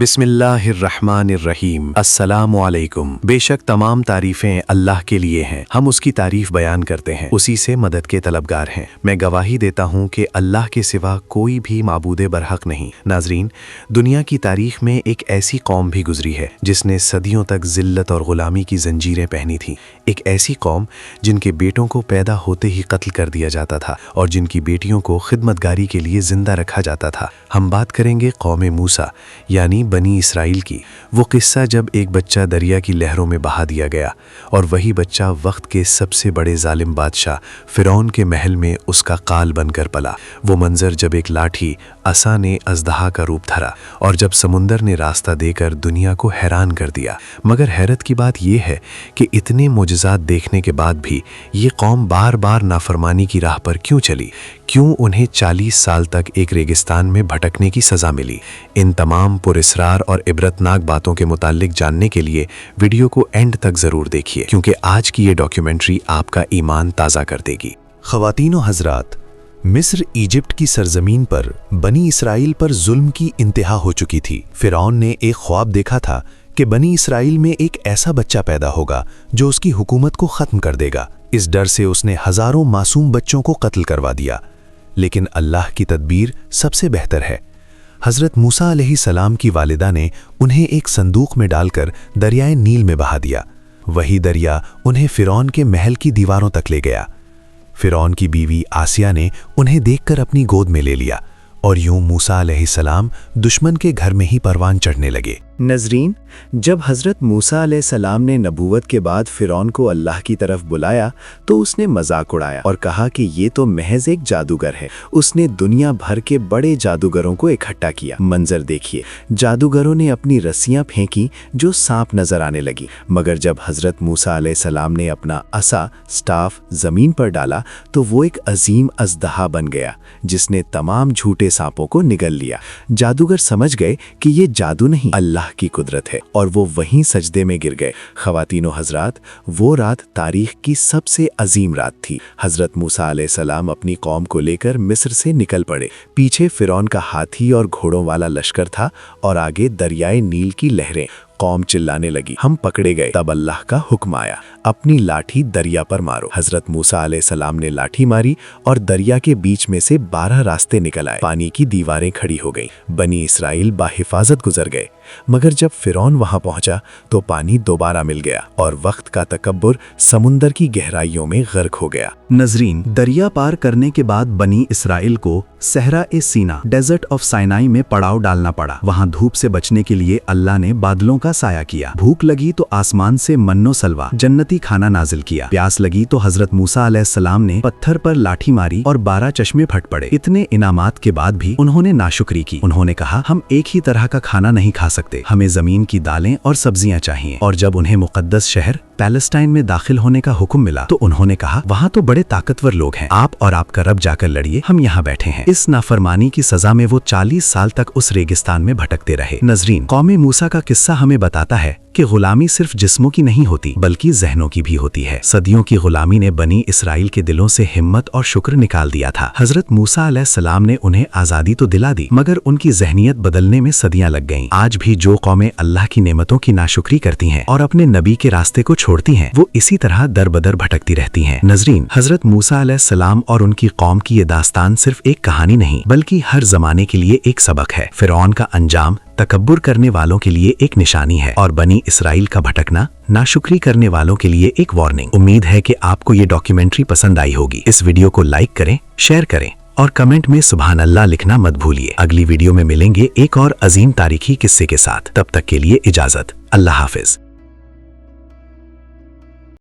بسم اللہ الرحمن الرحیم السلام علیکم۔ بے شک تمام تعریفیں اللہ کے لیے ہیں، ہم اس کی تعریف بیان کرتے ہیں، اسی سے مدد کے طلبگار ہیں۔ میں گواہی دیتا ہوں کہ اللہ کے سوا کوئی بھی معبود برحق نہیں۔ ناظرین، دنیا کی تاریخ میں ایک ایسی قوم بھی گزری ہے جس نے صدیوں تک ذلت اور غلامی کی زنجیریں پہنی تھیں، ایک ایسی قوم جن کے بیٹوں کو پیدا ہوتے ہی قتل کر دیا جاتا تھا اور جن کی بیٹیوں کو خدمتگاری کے لیے زندہ رکھا جاتا تھا۔ ہم بات کریں گے قوم موسیٰ یعنی بنی اسرائیل کی۔ وہ قصہ جب ایک بچہ دریا کی لہروں میں بہا دیا گیا اور وہی بچہ وقت کے سب سے بڑے ظالم بادشاہ فرعون کے محل میں اس کا قال بن کر پلا۔ وہ منظر جب ایک لاٹھی عصا نے اژدہا کا روپ دھرا اور جب سمندر نے راستہ دے کر دنیا کو حیران کر دیا۔ مگر حیرت کی بات یہ ہے کہ اتنے معجزات دیکھنے کے بعد بھی یہ قوم بار بار نافرمانی کی راہ پر کیوں چلی؟ کیوں انہیں 40 سال تک ایک ریگستان میں بھٹکنے کی سزا ملی؟ ان تمام پراسرار اور عبرتناک باتوں کے متعلق جاننے کے لیے ویڈیو کو اینڈ تک ضرور دیکھیے، کیونکہ آج کی یہ ڈاکیومنٹری آپ کا ایمان تازہ کر دے گی۔ خواتین و حضرات، مصر ایجپٹ کی سرزمین پر بنی اسرائیل پر ظلم کی انتہا ہو چکی تھی۔ فرعون نے ایک خواب دیکھا تھا کہ بنی اسرائیل میں ایک ایسا بچہ پیدا ہوگا جو اس کی حکومت کو ختم کر دے گا۔ اس ڈر سے اس نے ہزاروں معصوم بچوں کو قتل کروا دیا، لیکن اللہ کی تدبیر سب سے بہتر ہے۔ حضرت موسیٰ علیہ السلام کی والدہ نے انہیں ایک صندوق میں ڈال کر دریائے نیل میں بہا دیا۔ وہی دریا انہیں فرعون کے محل کی دیواروں تک لے گیا۔ فرعون کی بیوی آسیہ نے انہیں دیکھ کر اپنی گود میں لے لیا اور یوں موسیٰ علیہ السلام دشمن کے گھر میں ہی پروان چڑھنے لگے۔ ناظرین، جب حضرت موسیٰ علیہ السلام نے نبوت کے بعد فرعون کو اللہ کی طرف بلایا تو اس نے مذاق اڑایا اور کہا کہ یہ تو محض ایک جادوگر ہے۔ اس نے دنیا بھر کے بڑے جادوگروں کو اکٹھا کیا۔ منظر دیکھیے، جادوگروں نے اپنی رسیاں پھینکی جو سانپ نظر آنے لگی، مگر جب حضرت موسیٰ علیہ السلام نے اپنا عصا سٹاف زمین پر ڈالا تو وہ ایک عظیم اژدہا بن گیا جس نے تمام جھوٹے سانپوں کو نگل لیا۔ جادوگر سمجھ گئے کہ یہ جادو نہیں، اللہ کی قدرت ہے، اور وہ وہیں سجدے میں گر گئے۔ خواتین و حضرات، وہ رات تاریخ کی سب سے عظیم رات تھی۔ حضرت موسیٰ علیہ السلام اپنی قوم کو لے کر مصر سے نکل پڑے۔ پیچھے فرعون کا ہاتھی اور گھوڑوں والا لشکر تھا اور آگے دریائے نیل کی لہریں۔ قوم چلانے لگی، ہم پکڑے گئے۔ تب اللہ کا حکم آیا، اپنی لاٹھی دریا پر مارو۔ حضرت موسیٰ علیہ السلام نے لاٹھی ماری اور دریا کے بیچ میں سے 12 راستے نکل آئے۔ پانی کی دیواریں کھڑی ہو گئیں۔ بنی اسرائیل باحفاظت گزر گئے، مگر جب فرعون وہاں پہنچا تو پانی دوبارہ مل گیا اور وقت کا تکبر سمندر کی گہرائیوں میں غرق ہو گیا۔ ناظرین، دریا پار کرنے کے بعد بنی اسرائیل کو صحرا سینا ڈیزرٹ آف سائنائی میں پڑاؤ ڈالنا پڑا۔ وہاں دھوپ سے بچنے کے لیے اللہ نے بادلوں کا سایہ کیا۔ بھوک لگی تو آسمان سے من و سلوا جنتی کھانا نازل کیا۔ پیاس لگی تو حضرت موسیٰ علیہ السلام نے پتھر پر لاٹھی ماری اور 12 چشمے پھٹ پڑے۔ اتنے انعامات کے بعد بھی انہوں نے ناشکری کی۔ انہوں نے کہا، ہم ایک ہی طرح کا کھانا نہیں کھا سکتے، ہمیں زمین کی دالیں اور سبزیاں چاہیے۔ اور جب انہیں مقدس شہر پیلسٹائن میں داخل ہونے کا حکم ملا تو انہوں نے کہا، وہاں تو بڑے طاقتور لوگ ہیں، آپ اور آپ کا رب جا کر لڑیے، ہم یہاں بیٹھے ہیں۔ اس نافرمانی کی سزا میں وہ 40 سال تک اس ریگستان میں بھٹکتے رہے۔ ناظرین، قوم موسیٰ کا قصہ ہمیں بتاتا ہے کہ غلامی صرف جسموں کی نہیں ہوتی بلکہ ذہنوں کی بھی ہوتی ہے۔ صدیوں کی غلامی نے بنی اسرائیل کے دلوں سے ہمت اور شکر نکال دیا تھا۔ حضرت موسیٰ علیہ السلام نے انہیں آزادی تو دلا دی، مگر ان کی ذہنیت بدلنے میں صدیاں لگ گئیں۔ آج بھی جو قومیں اللہ کی نعمتوں کی ناشکری کرتی ہیں اور اپنے نبی کے راستے کو چھوڑتی ہیں، وہ اسی طرح در بدر بھٹکتی رہتی ہیں۔ ناظرین، حضرت موسیٰ علیہ السلام اور ان کی قوم کی یہ داستان صرف ایک کہانی نہیں بلکہ ہر زمانے کے لیے ایک سبق ہے۔ فرعون کا انجام تکبر کرنے والوں کے لیے ایک نشانی ہے اور بنی اسرائیل کا بھٹکنا ناشکری کرنے والوں کے لیے ایک وارننگ۔ امید ہے کہ آپ کو یہ ڈاکیومنٹری پسند آئی ہوگی۔ اس ویڈیو کو لائک کریں، شیئر کریں اور کمنٹ میں سبحان اللہ لکھنا مت بھولیے۔ اگلی ویڈیو میں ملیں گے ایک اور عظیم تاریخی قصے کے ساتھ۔ تب تک کے لیے اجازت، اللہ حافظ۔